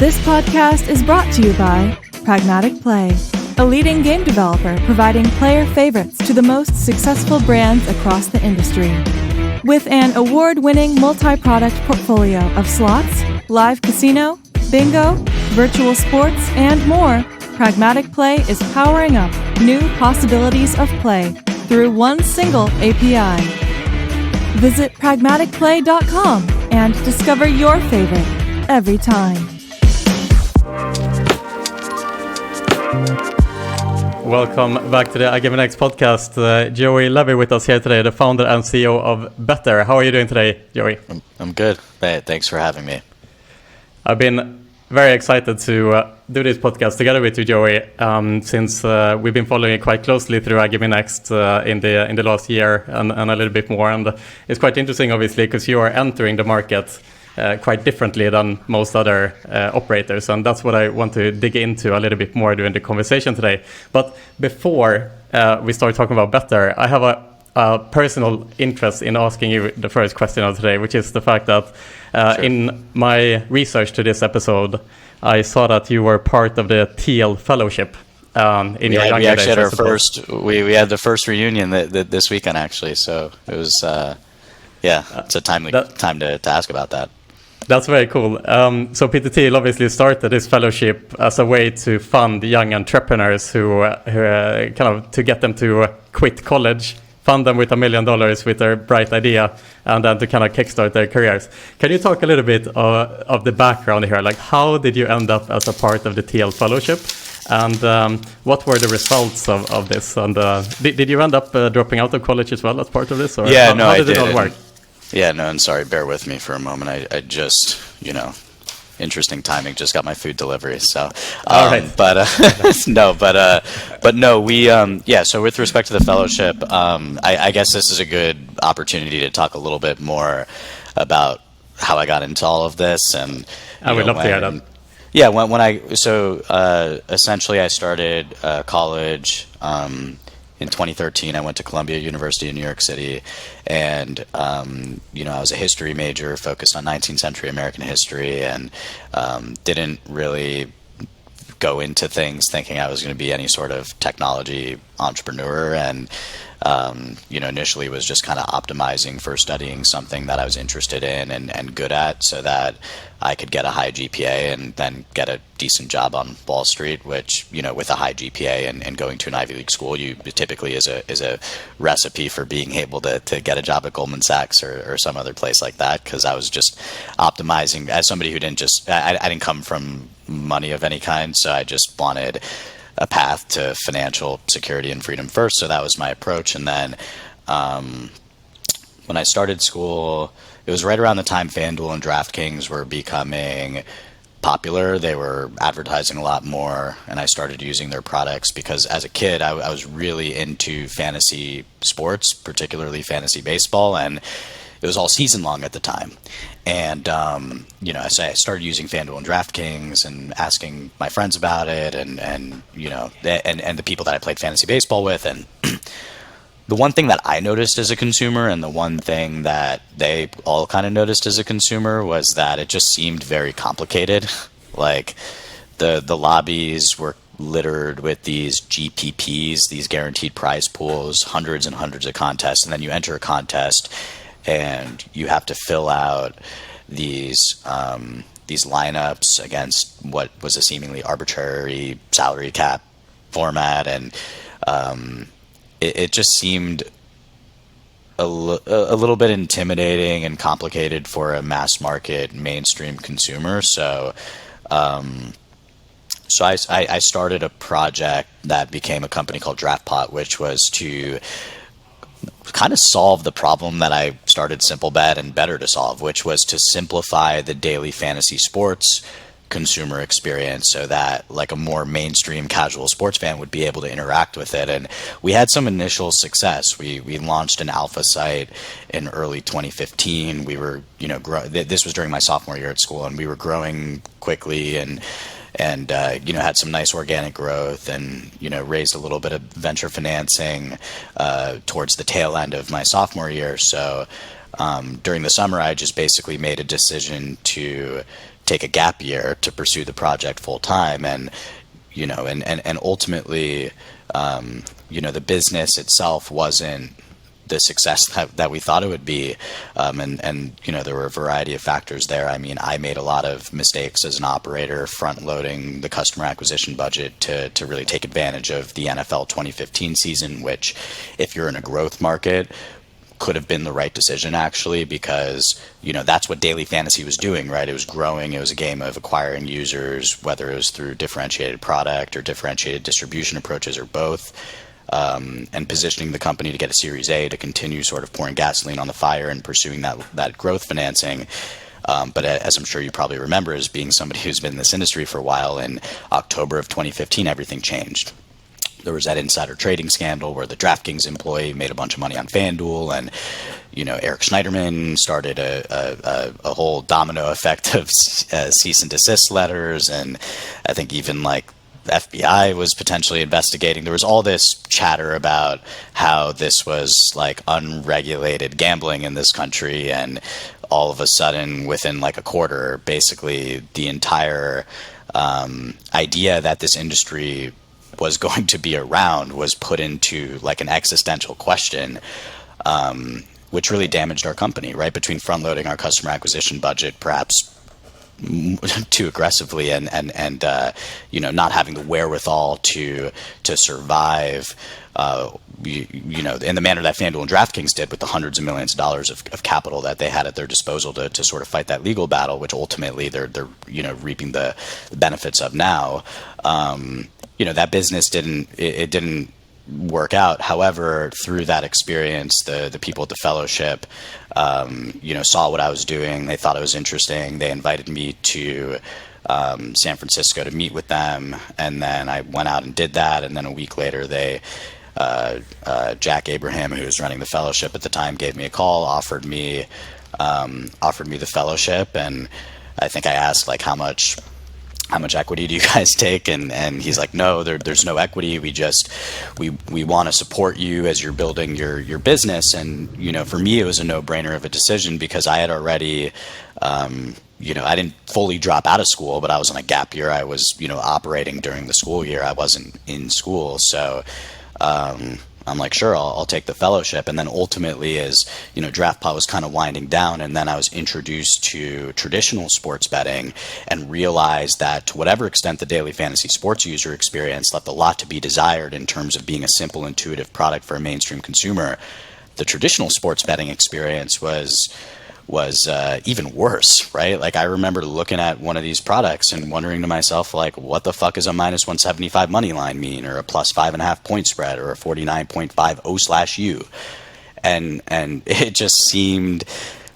This podcast is brought to you by Pragmatic Play, a leading game developer providing player favorites to the most successful brands across the industry. With an award-winning multi-product portfolio of slots, live casino, bingo, virtual sports, and more, Pragmatic Play is powering up new possibilities of play through one single API. Visit pragmaticplay.com and discover your favorite every time. Welcome back to the iGaming podcast. Joey Levy with us here today, the founder and CEO of Betr. How are you doing today, Joey? I'm good. Hey, thanks for having me. I've been very excited to do this podcast together with you, Joey, since we've been following it quite closely through iGaming Next in the last year and a little bit more. And it's quite interesting, obviously, because you are entering the market quite differently than most other operators. And that's what I want to dig into a little bit more during the conversation today. But before we start talking about Betr, I have a personal interest in asking you the first question of today, which is the fact that in my research to this episode, I saw that you were part of the Thiel Fellowship in your younger days. We actually had we had the first reunion this weekend, actually. So it was, it's a timely time to ask about that. That's very cool. So Peter Thiel obviously started this fellowship as a way to fund young entrepreneurs who kind of to get them to quit college, fund them with $1 million with their bright idea, and then to kind of kickstart their careers. Can you talk a little bit of the background here? Like, how did you end up as a part of the Thiel Fellowship? And what were the results of this? And did you end up dropping out of college as well as part of this? Or how did it all work? Yeah, no, and sorry, bear with me for a moment. I just, interesting timing, just got my food delivery. So, all right. So with respect to the fellowship, I guess this is a good opportunity to talk a little bit more about how I got into all of this. And I would love to hear that. Yeah, essentially I started college in 2013. I went to Columbia University in New York City, and I was a history major focused on 19th century American history, and didn't really go into things thinking I was going to be any sort of technology entrepreneur, and initially was just kind of optimizing for studying something that I was interested in and good at, so that I could get a high GPA and then get a decent job on Wall Street, which, with a high GPA and going to an Ivy League school, you typically is a recipe for being able to get a job at Goldman Sachs or some other place like that, because I was just optimizing as somebody who didn't I didn't come from money of any kind, so I just wanted a path to financial security and freedom first. So that was my approach. And then when I started school, it was right around the time FanDuel and DraftKings were becoming popular. They were advertising a lot more, and I started using their products because as a kid, I was really into fantasy sports, particularly fantasy baseball, and it was all season long at the time. And, so I started using FanDuel and DraftKings and asking my friends about it and the people that I played fantasy baseball with. And the one thing that I noticed as a consumer, and the one thing that they all kind of noticed as a consumer, was that it just seemed very complicated. Like the lobbies were littered with these GPPs, these guaranteed prize pools, hundreds and hundreds of contests. And then you enter a contest and you have to fill out these lineups against what was a seemingly arbitrary salary cap format, and it just seemed a little bit intimidating and complicated for a mass market mainstream consumer. So I started a project that became a company called DraftPot, which was to kind of solve the problem that I started SimpleBet and Betr to solve, which was to simplify the daily fantasy sports consumer experience so that like a more mainstream casual sports fan would be able to interact with it. And we had some initial success. We launched an alpha site in early 2015. We were, this was during my sophomore year at school, and we were growing quickly and had some nice organic growth, and raised a little bit of venture financing towards the tail end of my sophomore year. So During the summer, I just basically made a decision to take a gap year to pursue the project full time. And, and ultimately, the business itself wasn't the success that we thought it would be. And there were a variety of factors there. I mean, I made a lot of mistakes as an operator, front loading the customer acquisition budget to really take advantage of the NFL 2015 season, which, if you're in a growth market, could have been the right decision, actually, because, that's what daily fantasy was doing, right? It was growing. It was a game of acquiring users, whether it was through differentiated product or differentiated distribution approaches or both, and positioning the company to get a Series A to continue sort of pouring gasoline on the fire and pursuing that growth financing. But as I'm sure you probably remember, as being somebody who's been in this industry for a while, in October of 2015, everything changed. There was that insider trading scandal where the DraftKings employee made a bunch of money on FanDuel, and Eric Schneiderman started a whole domino effect of cease and desist letters, and I think even the FBI was potentially investigating. There was all this chatter about how this was unregulated gambling in this country, and all of a sudden, within a quarter, basically the entire idea that this industry was going to be around was put into an existential question, which really damaged our company, right? Between front loading our customer acquisition budget perhaps too aggressively and not having the wherewithal to survive in the manner that FanDuel and DraftKings did, with the hundreds of millions of dollars of capital that they had at their disposal to sort of fight that legal battle, which ultimately they're reaping the benefits of now. That business didn't work out. However, through that experience, the people at the fellowship, saw what I was doing. They thought it was interesting. They invited me to San Francisco to meet with them, and then I went out and did that. And then a week later, Jack Abraham, who was running the fellowship at the time, gave me a call, offered me the fellowship, and I think I asked how much equity do you guys take? And he's like, no, there's no equity. We want to support you as you're building your business. And, for me, it was a no-brainer of a decision, because I had already, I didn't fully drop out of school, but I was on a gap year. I was, operating during the school year. I wasn't in school. So, I'm like, sure, I'll take the fellowship. And then ultimately, as DraftPod was kind of winding down, and then I was introduced to traditional sports betting and realized that, to whatever extent the daily fantasy sports user experience left a lot to be desired in terms of being a simple, intuitive product for a mainstream consumer, the traditional sports betting experience was even worse, right? I remember looking at one of these products and wondering to myself, what the fuck is a minus 175 money line mean, or a plus 5.5 point spread, or a 49.5 O/U? And it just seemed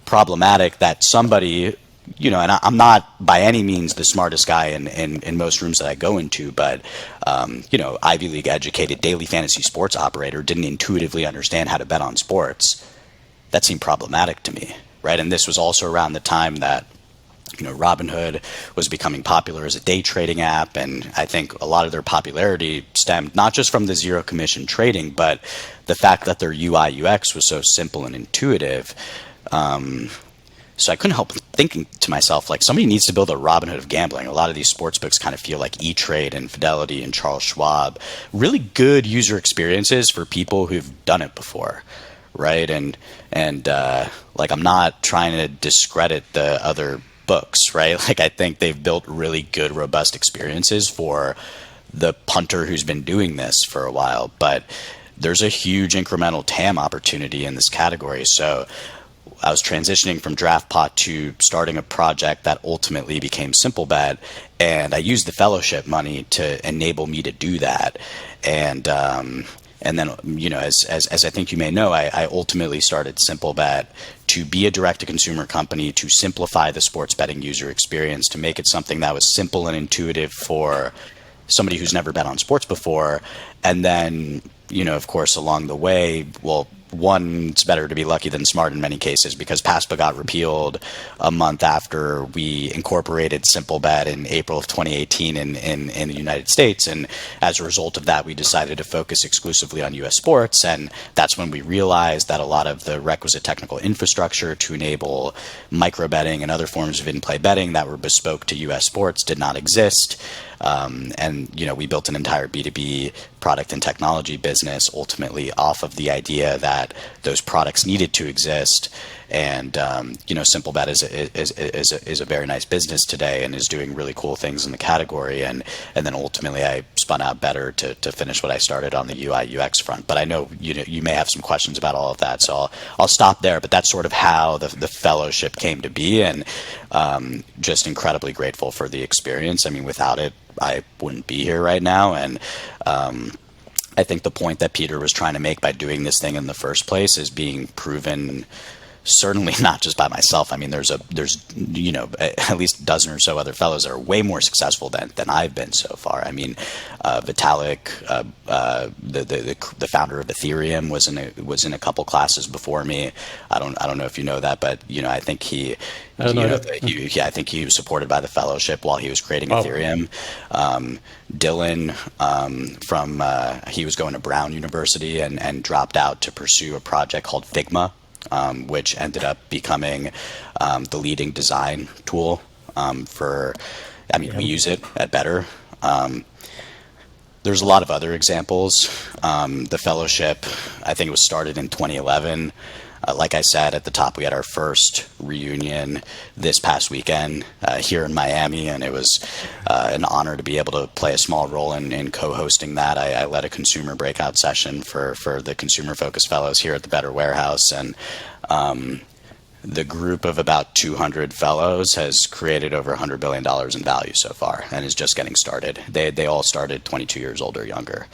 problematic that somebody, and I'm not by any means the smartest guy in most rooms that I go into, but, Ivy League educated daily fantasy sports operator didn't intuitively understand how to bet on sports. That seemed problematic to me. Right, and this was also around the time that Robinhood was becoming popular as a day trading app, and I think a lot of their popularity stemmed not just from the zero commission trading, but the fact that their UI UX was so simple and intuitive. So I couldn't help thinking to myself, somebody needs to build a Robinhood of gambling. A lot of these sports books kind of feel like E-Trade and Fidelity and Charles Schwab, really good user experiences for people who've done it before. Right. And I'm not trying to discredit the other books. Right. I think they've built really good, robust experiences for the punter who's been doing this for a while. But there's a huge incremental TAM opportunity in this category. So I was transitioning from DraftPot to starting a project that ultimately became SimpleBet. And I used the fellowship money to enable me to do that. And then, as I think you may know, I ultimately started SimpleBet to be a direct-to-consumer company, to simplify the sports betting user experience, to make it something that was simple and intuitive for somebody who's never bet on sports before. And then, of course, along the way, one, it's better to be lucky than smart in many cases, because PASPA got repealed a month after we incorporated Simple Bet in April of 2018 in the United States. And as a result of that, we decided to focus exclusively on U.S. sports. And that's when we realized that a lot of the requisite technical infrastructure to enable micro betting and other forms of in-play betting that were bespoke to U.S. sports did not exist. And, we built an entire B2B product and technology business ultimately off of the idea that those products needed to exist. And, Simple Bet is a very nice business today and is doing really cool things in the category. And then ultimately I spun out Betr to finish what I started on the UI UX front. But I know you may have some questions about all of that, so I'll stop there. But that's sort of how the fellowship came to be, and just incredibly grateful for the experience. I mean, without it, I wouldn't be here right now. And I think the point that Peter was trying to make by doing this thing in the first place is being proven, certainly not just by myself. I mean, there's at least a dozen or so other fellows that are way more successful than I've been so far. I mean, Vitalik, the founder of Ethereum, was in a couple classes before me. I don't know if you know that, but I think I think he was supported by the fellowship while he was creating Ethereum. Dylan, he was going to Brown University and dropped out to pursue a project called Figma, which ended up becoming the leading design tool we use it at Betr. There's a lot of other examples. The fellowship, I think it was started in 2011. Like I said at the top, we had our first reunion this past weekend here in Miami, and it was an honor to be able to play a small role in co-hosting that. I led a consumer breakout session for the consumer-focused fellows here at the Betr Warehouse, and the group of about 200 fellows has created over $100 billion in value so far and is just getting started. They all started 22 years old or younger.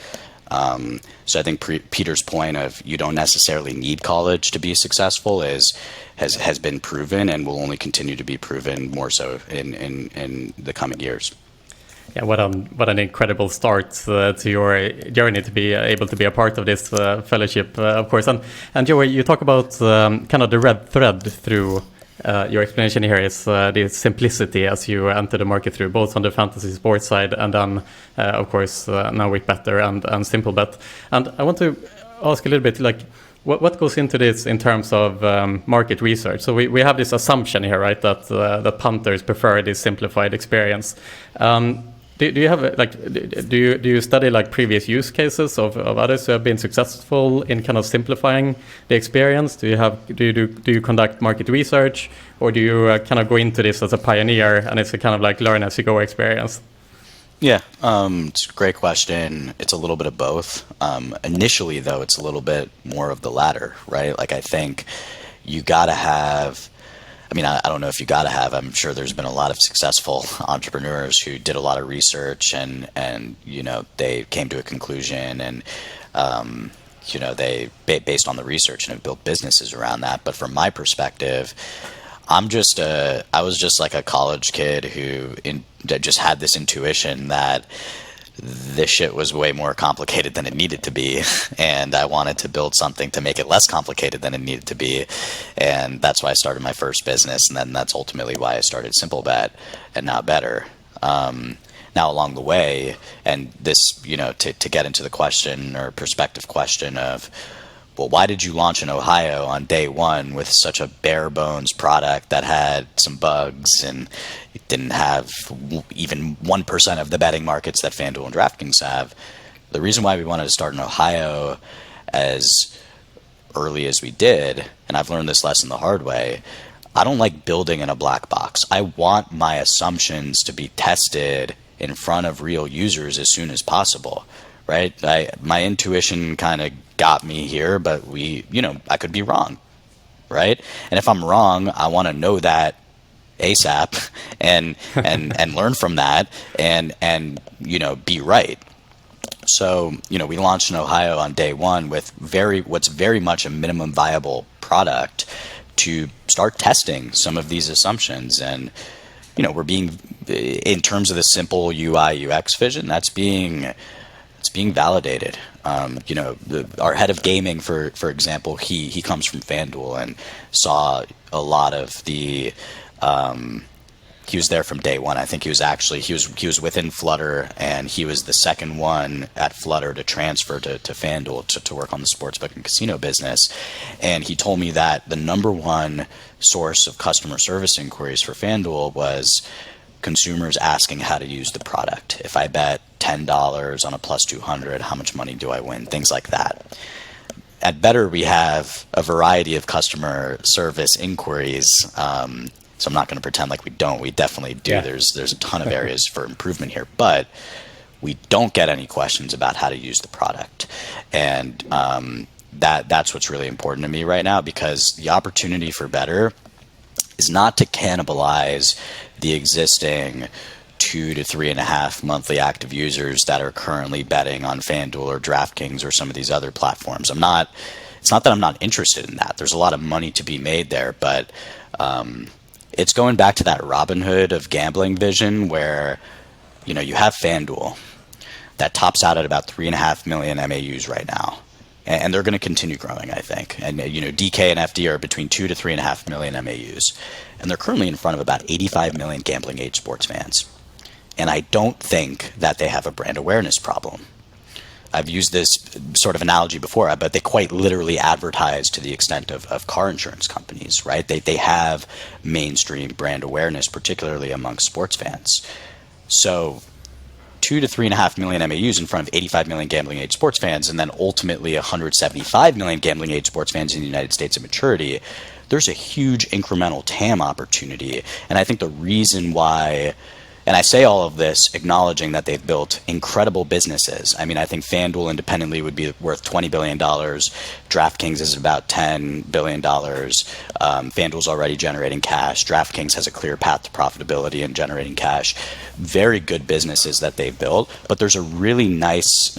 So I think Peter's point of you don't necessarily need college to be successful has been proven and will only continue to be proven more so in the coming years. Yeah, what an incredible start to your journey to be able to be a part of this fellowship, of course. And Joey, you talk about kind of the red thread through your explanation here is the simplicity as you enter the market through, both on the fantasy sports side and then, of course, now with Betr and Simple Bet. And I want to ask a little bit, like, what goes into this in terms of market research? So we have this assumption here, right, that punters prefer this simplified experience. Do you have do you study like previous use cases of others who have been successful in kind of simplifying the experience? Do you conduct market research, or do you kind of go into this as a pioneer and it's a kind of like learn as you go experience? Yeah, it's a great question. It's a little bit of both. Initially, though, it's a little bit more of the latter, right? Like I think you gotta have. I mean, I don't know if you got to have. I'm sure there's been a lot of successful entrepreneurs who did a lot of research and they came to a conclusion and they based on the research and have built businesses around that. But from my perspective, I was just like a college kid who just had this intuition that this shit was way more complicated than it needed to be, and I wanted to build something to make it less complicated than it needed to be, and that's why I started my first business, and then that's ultimately why I started Simple Bet and now Betr. Now along the way, and this, to get into the question or perspective question of, well, why did you launch in Ohio on day one with such a bare bones product that had some bugs and it didn't have even 1% of the betting markets that FanDuel and DraftKings have? The reason why we wanted to start in Ohio as early as we did, and I've learned this lesson the hard way, I don't like building in a black box. I want my assumptions to be tested in front of real users as soon as possible, right? My intuition kind of got me here, but I could be wrong, right? And if I'm wrong, I want to know that ASAP and learn from that and be right. So, we launched in Ohio on day one with what's very much a minimum viable product to start testing some of these assumptions. And, we're being, in terms of the simple UI UX vision, that's being it's being validated. Our head of gaming, for example, he comes from FanDuel and saw a lot of the. He was there from day one. I think he was within Flutter, and he was the second one at Flutter to transfer to FanDuel to work on the sportsbook and casino business. And he told me that the number one source of customer service inquiries for FanDuel was consumers asking how to use the product. If I bet $10 on a plus 200, how much money do I win? Things like that. At Betr, we have a variety of customer service inquiries. So I'm not going to pretend like we don't. We definitely do. Yeah. There's a ton of areas for improvement here, but we don't get any questions about how to use the product. And that's what's really important to me right now, because the opportunity for Betr is not to cannibalize the existing 2 to 3.5 monthly active users that are currently betting on FanDuel or DraftKings or some of these other platforms. It's not that I'm not interested in that. There's a lot of money to be made there, but it's going back to that Robin Hood of gambling vision where, you have FanDuel that tops out at about 3.5 million MAUs right now. And they're going to continue growing, I think. And, DK and FD are between 2 to 3.5 million MAUs. And they're currently in front of about 85 million gambling age sports fans. And I don't think that they have a brand awareness problem. I've used this sort of analogy before, but they quite literally advertise to the extent of car insurance companies, right? They have mainstream brand awareness, particularly among sports fans. So 2 to 3.5 million MAUs in front of 85 million gambling age sports fans, and then ultimately 175 million gambling age sports fans in the United States at maturity, there's a huge incremental TAM opportunity. And I think the reason why, and I say all of this acknowledging that they've built incredible businesses. I mean, I think FanDuel independently would be worth $20 billion. DraftKings is about $10 billion. FanDuel's already generating cash. DraftKings has a clear path to profitability and generating cash. Very good businesses that they've built, but there's a really nice,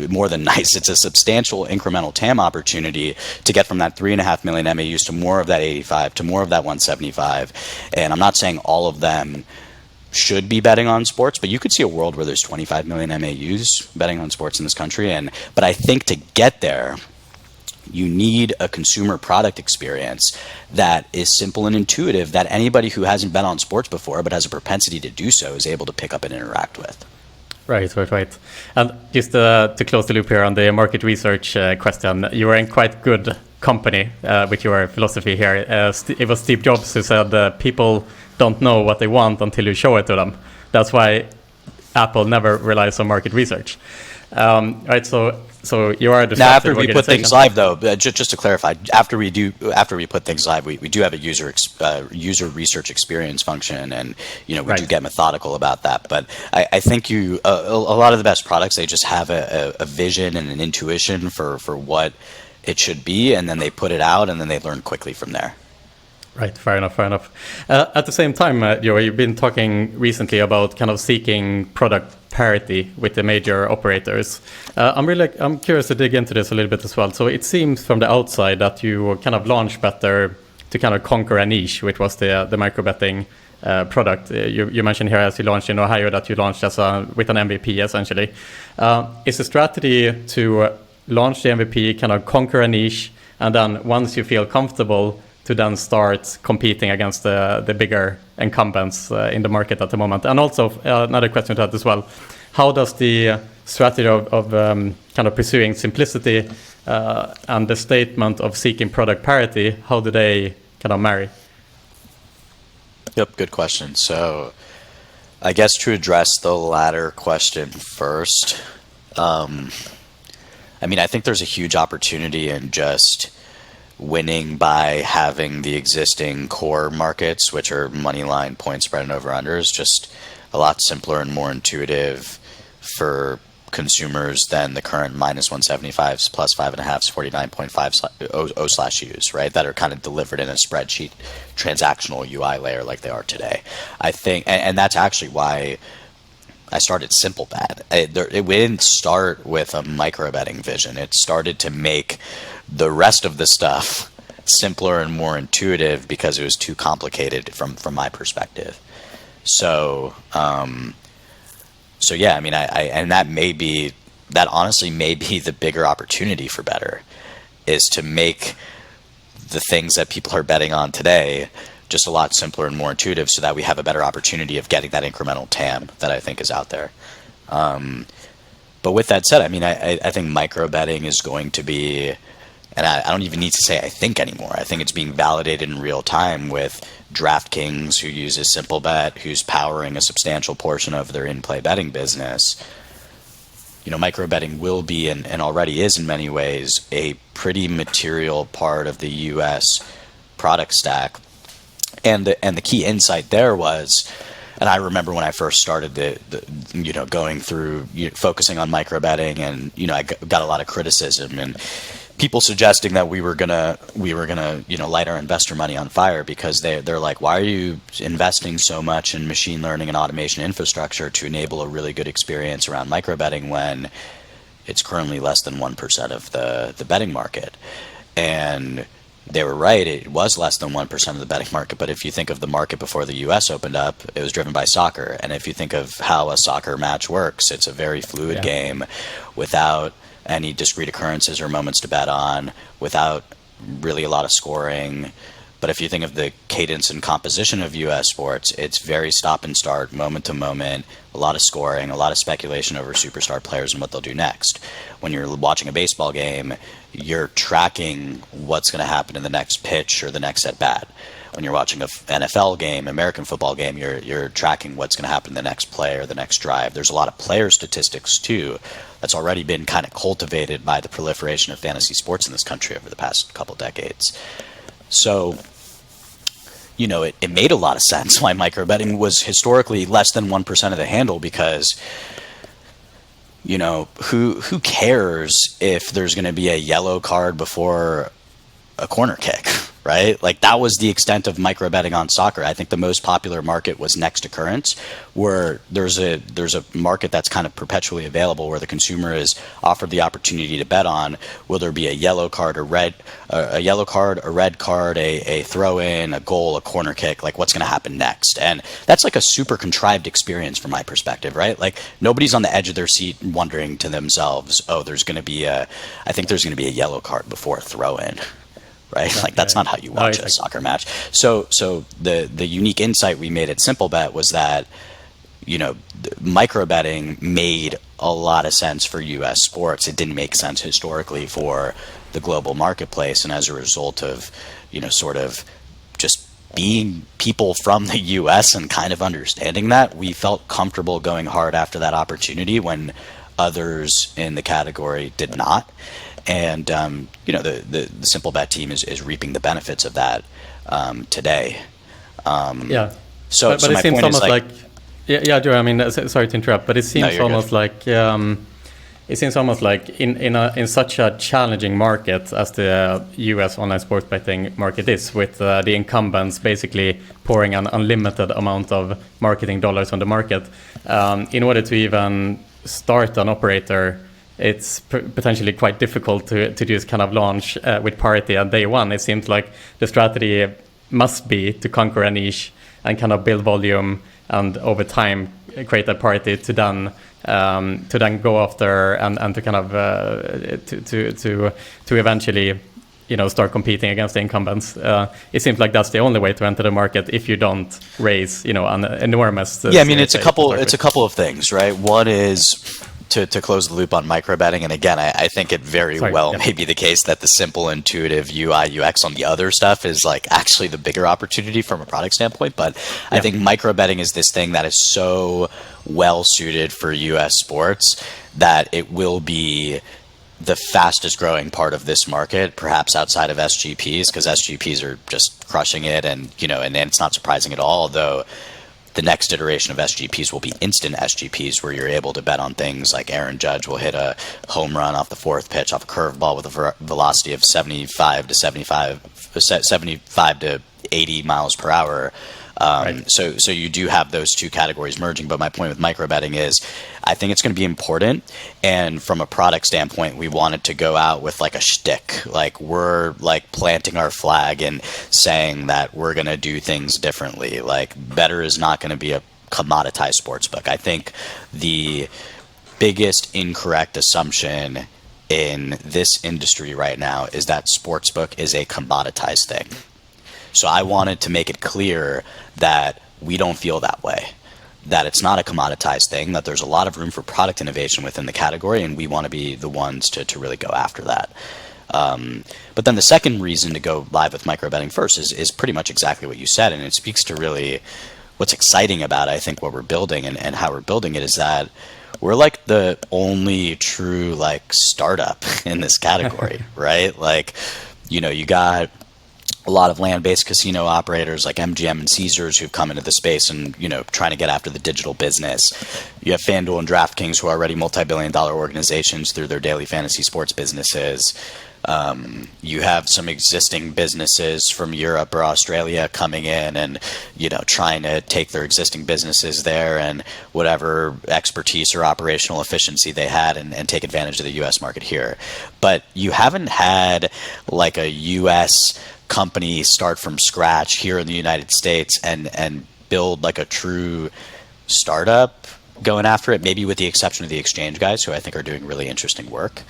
more than nice, it's a substantial incremental TAM opportunity to get from that 3.5 million MAUs to more of that 85, to more of that 175. And I'm not saying all of them should be betting on sports, but you could see a world where there's 25 million MAUs betting on sports in this country. But I think to get there, you need a consumer product experience that is simple and intuitive, that anybody who hasn't bet on sports before but has a propensity to do so is able to pick up and interact with. Right. And just to close the loop here on the market research question, you are in quite good company with your philosophy here. It was Steve Jobs who said people don't know what they want until you show it to them. That's why Apple never relies on market research. Right. So you are now after we put things live, though. Just to clarify, after we put things live, we do have a user research experience function, and we do get methodical about that. But I think a lot of the best products, they just have a vision and an intuition for what it should be, and then they put it out, and then they learn quickly from there. Right, fair enough. At the same time, Joey, you've been talking recently about kind of seeking product parity with the major operators. I'm curious to dig into this a little bit as well. So it seems from the outside that you kind of launched Betr to kind of conquer a niche, which was the micro betting product. You mentioned here as you launched in Ohio that you launched with an MVP essentially. Is the strategy to launch the MVP, kind of conquer a niche, and then once you feel comfortable to then start competing against the bigger incumbents in the market at the moment? And also another question to that as well, how does the strategy of kind of pursuing simplicity and the statement of seeking product parity, how do they kind of marry? Yep, good question. So I guess to address the latter question first, I think there's a huge opportunity in just winning by having the existing core markets, which are money line, point spread, and over-unders, just a lot simpler and more intuitive for consumers than the current minus 175s, plus 5.5s, 49.5 /U's, right? That are kind of delivered in a spreadsheet transactional UI layer like they are today. I think, and that's actually why I started SimpleBet. We didn't start with a micro betting vision. It started to make the rest of the stuff simpler and more intuitive because it was too complicated from my perspective. So yeah, and that may be that honestly may be the bigger opportunity for Betr, is to make the things that people are betting on today just a lot simpler and more intuitive, so that we have a better opportunity of getting that incremental TAM that I think is out there. But with that said, I mean, I think micro betting is going to be, and I don't even need to say I think anymore. I think it's being validated in real time with DraftKings, who uses Simple Bet, who's powering a substantial portion of their in-play betting business. You know, micro betting will be, and already is in many ways, a pretty material part of the U.S. product stack. And the key insight there was, and I remember when I first started going through, focusing on micro betting, and I got a lot of criticism and people suggesting that we were gonna light our investor money on fire, because they're like, why are you investing so much in machine learning and automation infrastructure to enable a really good experience around micro betting when it's currently less than 1% of the betting market? And they were right, it was less than 1% of the betting market, but if you think of the market before the US opened up, it was driven by soccer. And if you think of how a soccer match works, it's a very fluid game without any discrete occurrences or moments to bet on, without really a lot of scoring. But if you think of the cadence and composition of US sports, it's very stop and start, moment to moment, a lot of scoring, a lot of speculation over superstar players and what they'll do next. When you're watching a baseball game, you're tracking what's going to happen in the next pitch or the next at bat. When you're watching an NFL game, American football game, you're tracking what's going to happen in the next play or the next drive. There's a lot of player statistics too that's already been kind of cultivated by the proliferation of fantasy sports in this country over the past couple decades. So, it made a lot of sense why micro betting was historically less than 1% of the handle, because who cares if there's going to be a yellow card before a corner kick, right? Like, that was the extent of micro betting on soccer. I think the most popular market was next occurrence, where there's a market that's kind of perpetually available, where the consumer is offered the opportunity to bet on, will there be a yellow card, a red card, a throw in, a goal, a corner kick, like what's going to happen next? And that's like a super contrived experience from my perspective, right? Like, nobody's on the edge of their seat wondering to themselves, I think there's going to be a yellow card before a throw in. Right? Like, that's not how you watch a soccer match. So the unique insight we made at SimpleBet was that, micro betting made a lot of sense for US sports. It didn't make sense historically for the global marketplace. And as a result of, sort of just being people from the US and kind of understanding that, we felt comfortable going hard after that opportunity when others in the category did not. And the Simple Bet team is reaping the benefits of that today. So but my it seems point almost is like Joey. I mean, sorry to interrupt, but it seems almost like in such a challenging market as the U.S. online sports betting market is, with the incumbents basically pouring an unlimited amount of marketing dollars on the market, in order to even start an operator, it's potentially quite difficult to just kind of launch with parity at day one. It seems like the strategy must be to conquer a niche and kind of build volume, and over time create a parity to then go after and to kind of to eventually start competing against the incumbents. It seems like that's the only way to enter the market if you don't raise an enormous. I mean, it's a couple of things, right? One is to close the loop on micro betting, and again, I think it may be the case that the simple, intuitive UI UX on the other stuff is like actually the bigger opportunity from a product standpoint. But I think micro betting is this thing that is so well suited for US sports that it will be the fastest growing part of this market, perhaps outside of SGPs, because SGPs are just crushing it, and and it's not surprising at all, though. The next iteration of SGPs will be instant SGPs, where you're able to bet on things like Aaron Judge will hit a home run off the fourth pitch off a curveball with a velocity of 75 to 80 miles per hour. So you do have those two categories merging. But my point with micro betting is, I think it's going to be important. And from a product standpoint, we wanted to go out with like a shtick. Like, we're like planting our flag and saying that we're going to do things differently. Like, Betr is not going to be a commoditized sports book. I think the biggest incorrect assumption in this industry right now is that sportsbook is a commoditized thing. So I wanted to make it clear that we don't feel that way, that it's not a commoditized thing, that there's a lot of room for product innovation within the category, and we want to be the ones to really go after that. But then the second reason to go live with micro betting first is pretty much exactly what you said, and it speaks to really what's exciting about, I think, what we're building and how we're building it is that we're like the only true like startup in this category, right? Like, you know, you got a lot of land-based casino operators like MGM and Caesars who've come into the space and, you know, trying to get after the digital business. You have FanDuel and DraftKings who are already multi-billion-dollar organizations through their daily fantasy sports businesses. You have some existing businesses from Europe or Australia coming in and, you know, trying to take their existing businesses there and whatever expertise or operational efficiency they had and take advantage of the U.S. market here. But you haven't had like a U.S. company start from scratch here in the United States and build like a true startup going after it, maybe with the exception of the exchange guys who I think are doing really interesting work.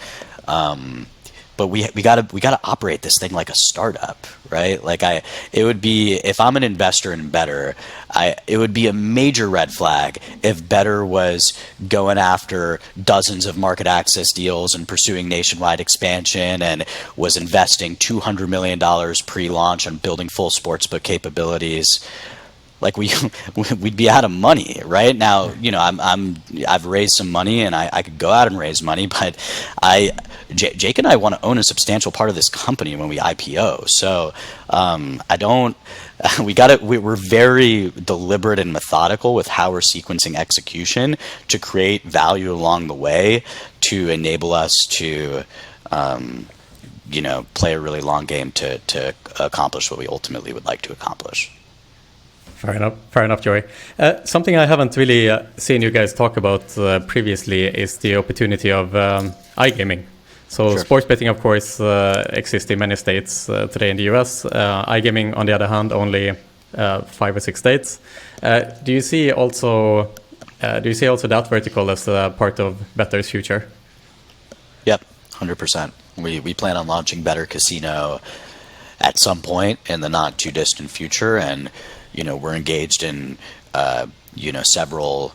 But we gotta operate this thing like a startup, right? Like it would be, if I'm an investor in Betr, it would be a major red flag if Betr was going after dozens of market access deals and pursuing nationwide expansion and was investing $200 million pre-launch on building full sportsbook capabilities. Like we'd be out of money right now. You know, I've raised some money and I could go out and raise money, but Jake and I want to own a substantial part of this company when we IPO. So we're very deliberate and methodical with how we're sequencing execution to create value along the way to enable us to, you know, play a really long game to accomplish what we ultimately would like to accomplish. Fair enough, Joey. Something I haven't really seen you guys talk about previously is the opportunity of iGaming. So Sure. Sports betting, of course, exists in many states today in the US. iGaming, on the other hand, only 5 or 6 states. Do you see also that vertical as a part of Betr's future? Yep, 100%. We plan on launching Betr Casino at some point in the not too distant future, and you know, we're engaged in, you know, several,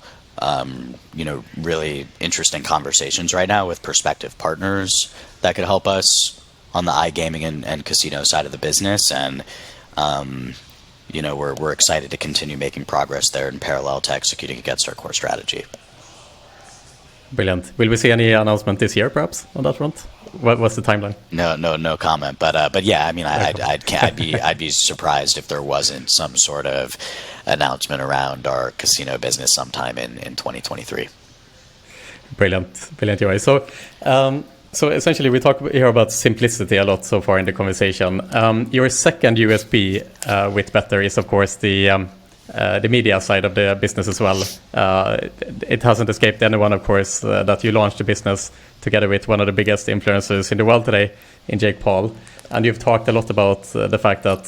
you know, really interesting conversations right now with prospective partners that could help us on the iGaming and casino side of the business. And, you know, we're excited to continue making progress there in parallel to executing against our core strategy. Brilliant. Will we see any announcement this year, perhaps, on that front? What's the timeline? No comment. But yeah, I mean, I'd be surprised if there wasn't some sort of announcement around our casino business sometime in 2023. Brilliant, Joey. So essentially, we talk here about simplicity a lot so far in the conversation. Your second USP with Betr is, of course, the media side of the business as well. It hasn't escaped anyone, of course, that you launched the business together with one of the biggest influencers in the world today, in Jake Paul. And you've talked a lot about the fact that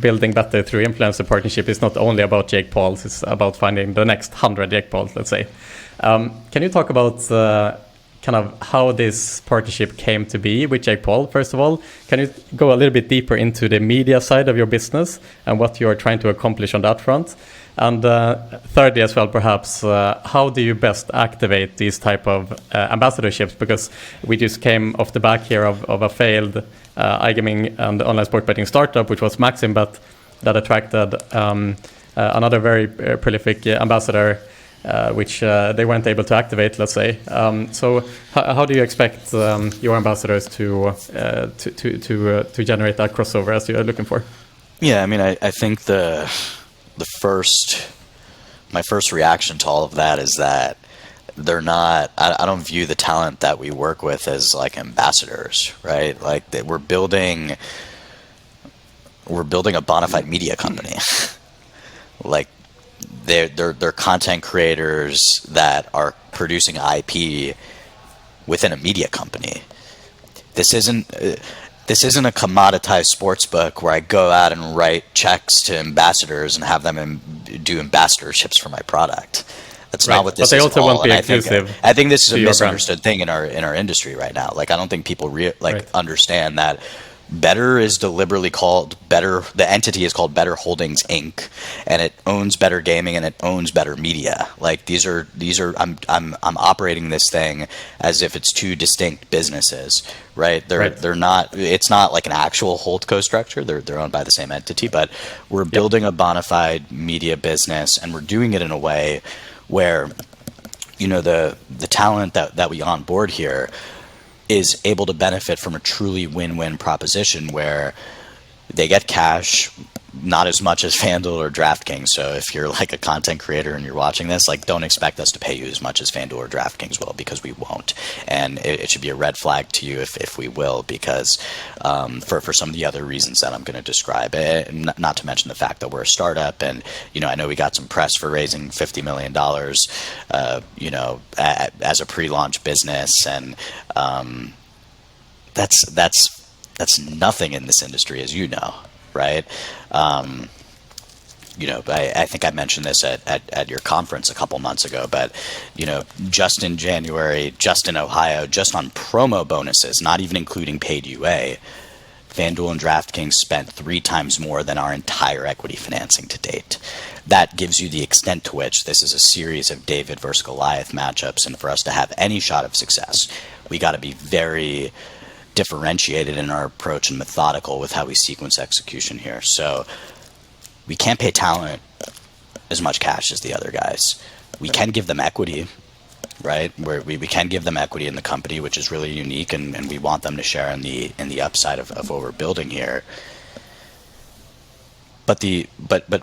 building Betr through influencer partnership is not only about Jake Pauls, it's about finding the next 100 Jake Pauls, let's say. Can you talk about kind of how this partnership came to be with Jake Paul, first of all? Can you go a little bit deeper into the media side of your business and what you're trying to accomplish on that front? And thirdly as well, perhaps, how do you best activate these type of ambassadorships? Because we just came off the back here of a failed iGaming and online sport betting startup, which was MaximBet, that attracted another very prolific ambassador, which they weren't able to activate, let's say. So how do you expect your ambassadors to generate that crossover as you're looking for? Yeah, I mean, I think my first reaction to all of that is that they're not, I don't view the talent that we work with as like ambassadors, right? Like we're building a bona fide media company. Like they're content creators that are producing IP within a media company. This isn't a commoditized sports book where I go out and write checks to ambassadors and have them do ambassadorships for my product. That's Right. not what this But they is also at all. won't be And exclusive I think this is to a your misunderstood thing in our industry right now. Like, I don't think people Right. understand that Betr is deliberately called Betr. The entity is called Betr Holdings Inc., and it owns Betr Gaming and it owns Betr Media. Like, these are I'm operating this thing as if it's two distinct businesses, right? They're not. It's not like an actual holdco structure. They're owned by the same entity, but we're building a bona fide media business, and we're doing it in a way where, you know, the talent that we onboard here is able to benefit from a truly win-win proposition where they get cash, not as much as FanDuel or DraftKings. So if you're like a content creator and you're watching this, like, don't expect us to pay you as much as FanDuel or DraftKings will, because we won't. And it should be a red flag to you if we will, because for some of the other reasons that I'm going to describe, not to mention the fact that we're a startup. And, you know, I know we got some press for raising $50 million, you know, as a pre-launch business. And that's nothing in this industry, as you know, right? You know, I think I mentioned this at your conference a couple months ago, but, you know, just in January, just in Ohio, just on promo bonuses, not even including paid UA, FanDuel and DraftKings spent 3 times more than our entire equity financing to date. That gives you the extent to which this is a series of David versus Goliath matchups, and for us to have any shot of success, we got to be very differentiated in our approach and methodical with how we sequence execution here. So we can't pay talent as much cash as the other guys. We can give them equity, right? Where we can give them equity in the company, which is really unique, and we want them to share in the upside of what we're building here. But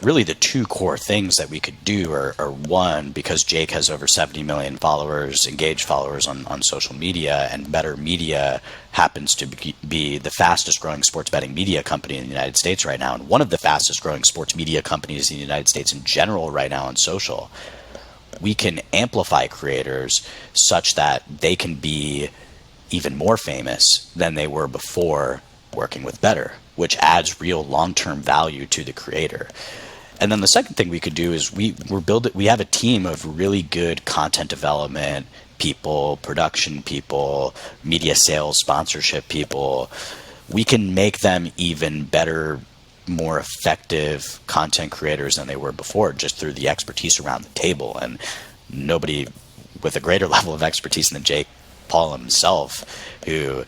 really the two core things that we could do are one, because Jake has over 70 million followers, engaged followers on social media, and Betr Media happens to be the fastest growing sports betting media company in the United States right now, and one of the fastest growing sports media companies in the United States in general right now on social. We can amplify creators such that they can be even more famous than they were before working with Betr, which adds real long-term value to the creator. And then the second thing we could do is we have a team of really good content development people, production people, media sales, sponsorship people. We can make them even better, more effective content creators than they were before, just through the expertise around the table. And nobody with a greater level of expertise than Jake Paul himself, who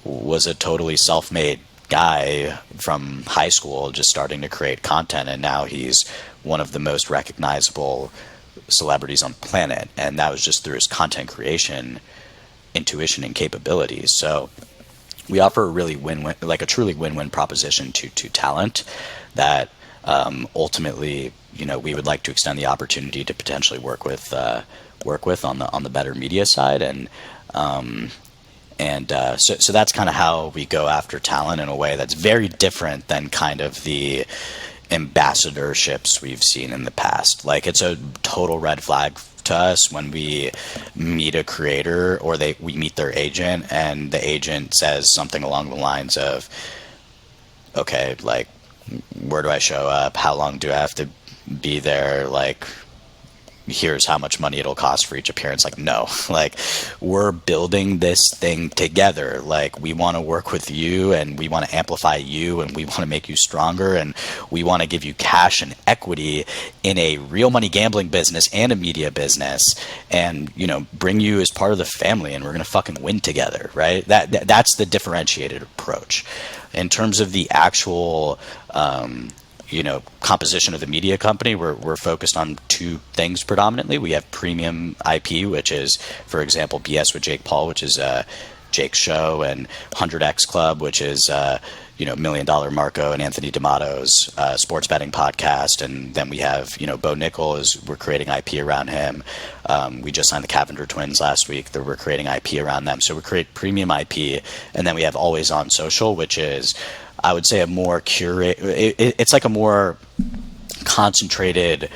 was a totally self-made guy from high school just starting to create content, and now he's one of the most recognizable celebrities on the planet, and that was just through his content creation intuition and capabilities. So we offer a really win-win, like a truly win-win proposition to talent that ultimately, you know, we would like to extend the opportunity to potentially work with on the Betr Media side. So that's kind of how we go after talent in a way that's very different than kind of the ambassadorships we've seen in the past. Like, it's a total red flag to us when we meet a creator or we meet their agent and the agent says something along the lines of, okay, like, where do I show up? How long do I have to be there? Like, here's how much money it'll cost for each appearance. Like, no, like, we're building this thing together. Like, we want to work with you, and we want to amplify you, and we want to make you stronger, and we want to give you cash and equity in a real money gambling business and a media business, and, you know, bring you as part of the family, and we're going to fucking win together, right? That's the differentiated approach. In terms of the actual composition of the media company, we're focused on two things predominantly. We have premium IP, which is, for example, BS with Jake Paul, which is Jake's show, and 100X Club, which is $1 Million Marco and Anthony D'Amato's sports betting podcast. And then we have, Bo Nickel, we're creating IP around him. We just signed the Cavender twins last week. We're creating IP around them. So we create premium IP, and then we have Always On Social, which is, I would say, a more it's like a more concentrated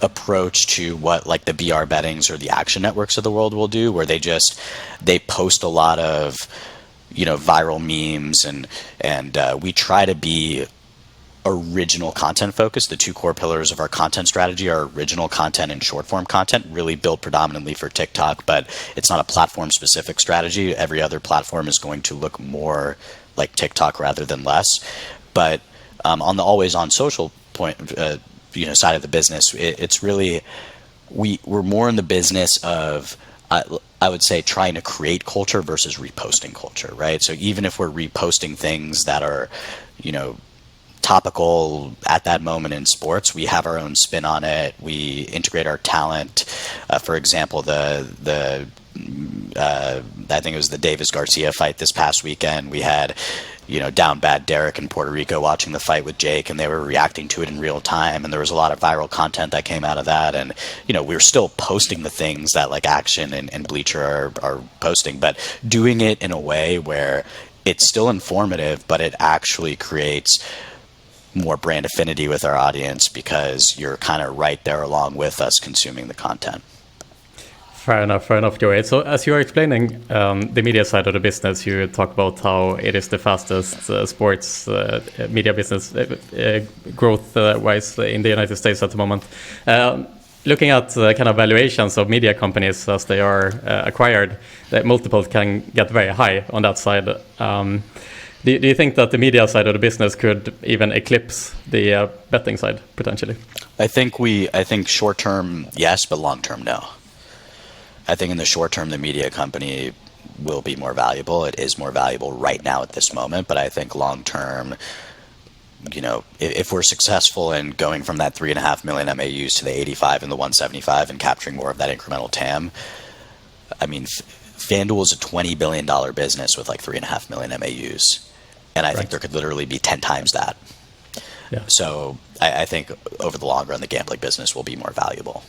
approach to what, like, the BR Bettings or the Action Networks of the world will do, where they post a lot of viral memes, and we try to be original content focus. The two core pillars of our content strategy are original content and short form content, really built predominantly for TikTok, but it's not a platform specific strategy. Every other platform is going to look more like TikTok rather than less. But on the always on social point, side of the business, it's really, we're more in the business of, I would say, trying to create culture versus reposting culture, right? So even if we're reposting things that are, topical at that moment in sports, we have our own spin on it. We integrate our talent. For example, I think it was the Davis Garcia fight this past weekend. We had, down bad Derek in Puerto Rico watching the fight with Jake, and they were reacting to it in real time. And there was a lot of viral content that came out of that. And, we're still posting the things that like Action and Bleacher are posting, but doing it in a way where it's still informative, but it actually creates more brand affinity with our audience because you're kind of right there along with us consuming the content. Fair enough, Joey. So as you are explaining the media side of the business, you talk about how it is the fastest sports media business growth-wise in the United States at the moment. Looking at kind of valuations of media companies as they are acquired, the multiples can get very high on that side. Do you think that the media side of the business could even eclipse the betting side potentially? I think short term, yes, but long term, no. I think in the short term, the media company will be more valuable. It is more valuable right now at this moment, but I think long term, if we're successful in going from that 3.5 million MAUs to the 85 and the 175 and capturing more of that incremental TAM, I mean, FanDuel is a $20 billion business with like 3.5 million MAUs. And I think there could literally be 10 times that. Yeah. So I think over the long run, the gambling business will be more valuable.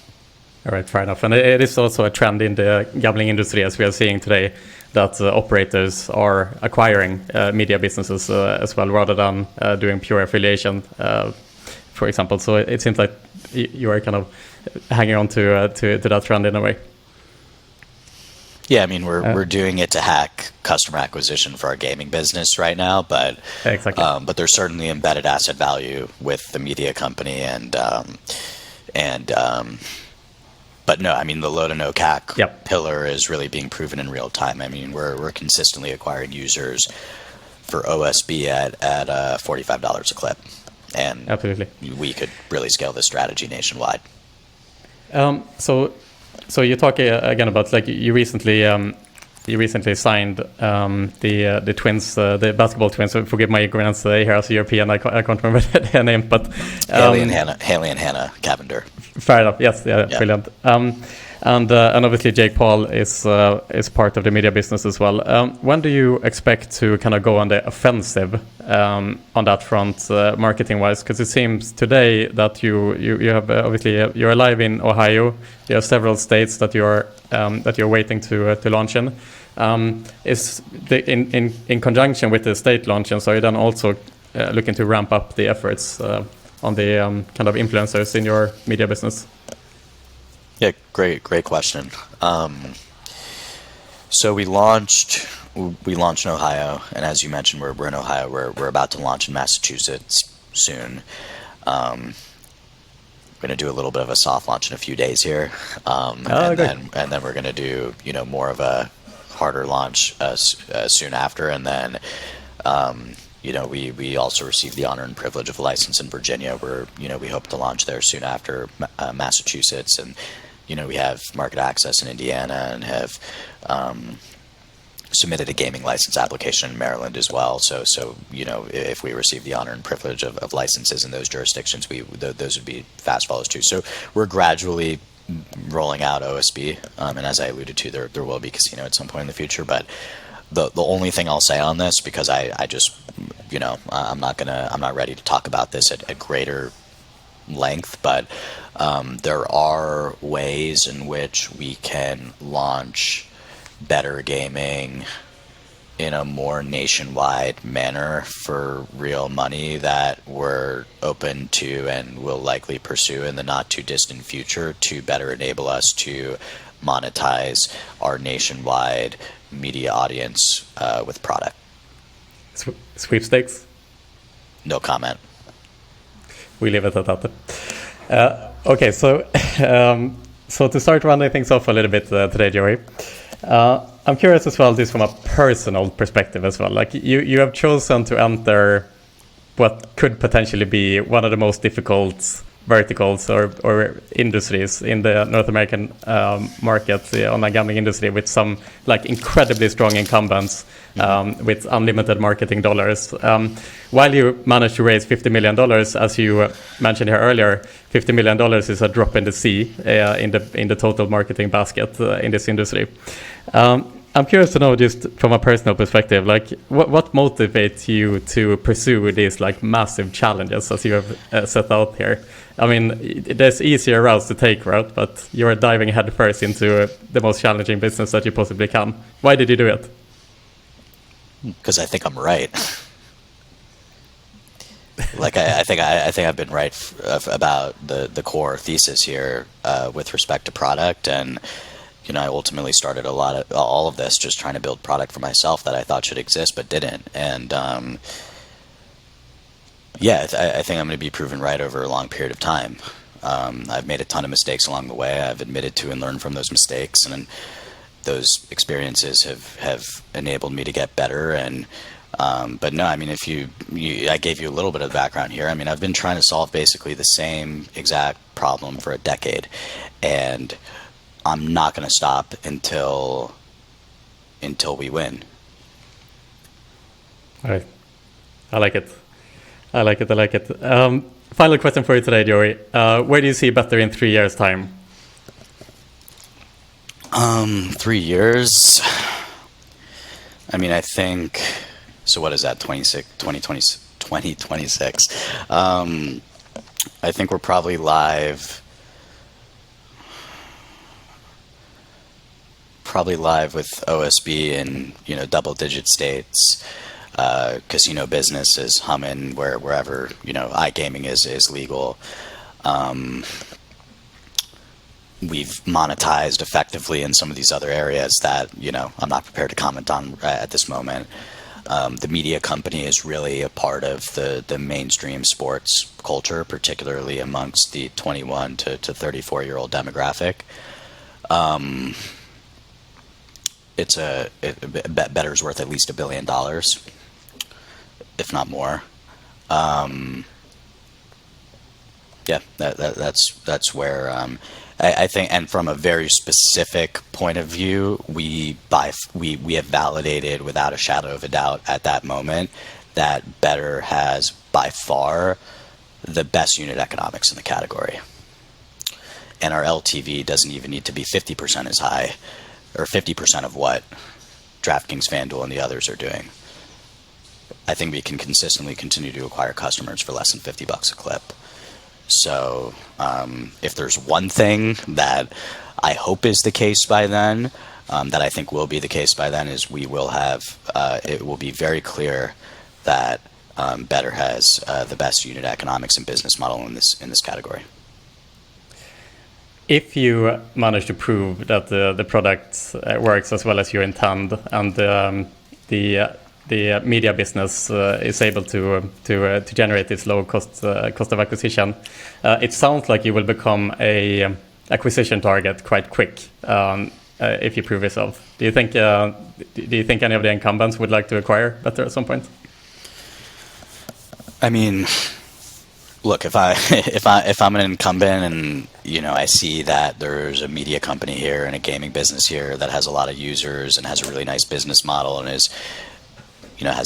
All right, fair enough. And it is also a trend in the gambling industry, as we are seeing today, that operators are acquiring media businesses as well, rather than doing pure affiliation, for example. So it seems like you are kind of hanging on to that trend in a way. Yeah, I mean, we're doing it to hack customer acquisition for our gaming business right now, but exactly. But there's certainly embedded asset value with the media company, but no, I mean, the low to no CAC pillar is really being proven in real time. I mean, we're consistently acquiring users for OSB at $45 a clip, and absolutely, we could really scale this strategy nationwide. So you talk again about like you recently signed the twins, the basketball twins. So forgive my ignorance here as a European. I can't remember their name, but Haley and Hannah Cavender. Fair enough. Yes, yeah. Brilliant. And obviously Jake Paul is part of the media business as well. When do you expect to kind of go on the offensive on that front, marketing wise? Because it seems today that you have obviously you're alive in Ohio. You have several states that you're waiting to launch in. Is in conjunction with the state launches, are you then also looking to ramp up the efforts on the kind of influencers in your media business? Yeah, great question. So we launched in Ohio, and as you mentioned, we're in Ohio. We're about to launch in Massachusetts soon. We're going to do a little bit of a soft launch in a few days here, and then we're going to do more of a harder launch soon after, and then we also received the honor and privilege of a license in Virginia, where we hope to launch there soon after Massachusetts, and we have market access in Indiana and have submitted a gaming license application in Maryland as well. So if we receive the honor and privilege of licenses in those jurisdictions, those would be fast follows too. So we're gradually rolling out OSB, and as I alluded to, there will be casino at some point in the future. But the only thing I'll say on this, because I just I'm not ready to talk about this at greater length, but there are ways in which we can launch Betr gaming in a more nationwide manner for real money that we're open to and will likely pursue in the not too distant future to better enable us to monetize our nationwide media audience with product. Sweepstakes? No comment. we leave it at that. Okay, so so to start rounding things off a little bit today, Joey, I'm curious as well, this from a personal perspective as well. Like you have chosen to enter what could potentially be one of the most difficult verticals or industries in the North American market, the online gambling industry, with some like incredibly strong incumbents with unlimited marketing dollars. While you managed to raise $50 million, as you mentioned here earlier, $50 million is a drop in the sea in the total marketing basket in this industry. I'm curious to know, just from a personal perspective, like what motivates you to pursue these like massive challenges as you have set out here? I mean, there's easier routes to take, right? But you're diving headfirst into the most challenging business that you possibly can. Why did you do it? Because I think I'm right. Like I think I've been right about the core thesis here with respect to product. And you know, I ultimately started all of this just trying to build product for myself that I thought should exist but didn't. And I think I'm going to be proven right over a long period of time. I've made a ton of mistakes along the way. I've admitted to and learned from those mistakes, and those experiences have enabled me to get better. And but no, I mean, if I gave you a little bit of background here. I mean, I've been trying to solve basically the same exact problem for a decade, and I'm not going to stop until we win. All right. I like it. Final question for you today, Joey. Where do you see Betr in 3 years' time? 3 years. I mean, I think. So what is that? 2026. I think we're probably live. With OSB in double-digit states. Casino business is humming wherever iGaming is legal. We've monetized effectively in some of these other areas that I'm not prepared to comment on at this moment. The media company is really a part of the mainstream sports culture, particularly amongst the 21 to 34-year-old demographic. Better's worth at least $1 billion, if not more. That's where I think, and from a very specific point of view, we have validated without a shadow of a doubt at that moment that Betr has by far the best unit economics in the category, and our LTV doesn't even need to be 50% as high, or 50% of what DraftKings, FanDuel, and the others are doing. I think we can consistently continue to acquire customers for less than $50 a clip. So if there's one thing that I hope is the case by then, that I think will be the case by then, is we will have, it will be very clear that Betr has the best unit economics and business model in this category. If you manage to prove that the product works as well as you intend, and the media business is able to generate this low cost of acquisition, it sounds like you will become a acquisition target quite quick if you prove yourself. Do you think any of the incumbents would like to acquire Betr at some point? I mean, look, if I'm an incumbent and I see that there's a media company here and a gaming business here that has a lot of users and has a really nice business model and has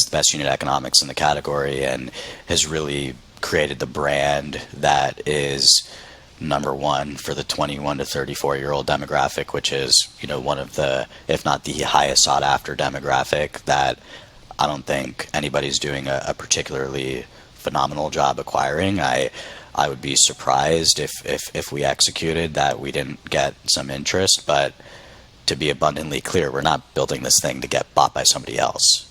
the best unit economics in the category and has really created the brand that is number one for the 21 to 34-year-old demographic, which is one of the, if not the highest sought after demographic, that I don't think anybody's doing a particularly phenomenal job acquiring. I would be surprised if we executed that we didn't get some interest, but to be abundantly clear, we're not building this thing to get bought by somebody else.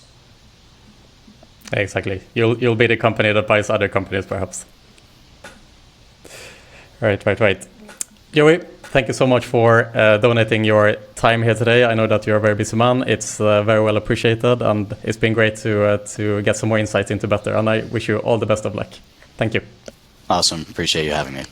Exactly. You'll be the company that buys other companies, perhaps. Right. Joey, thank you so much for donating your time here today. I know that you're a very busy man. It's very well appreciated, and it's been great to get some more insights into Betr, and I wish you all the best of luck. Thank you. Awesome. Appreciate you having me.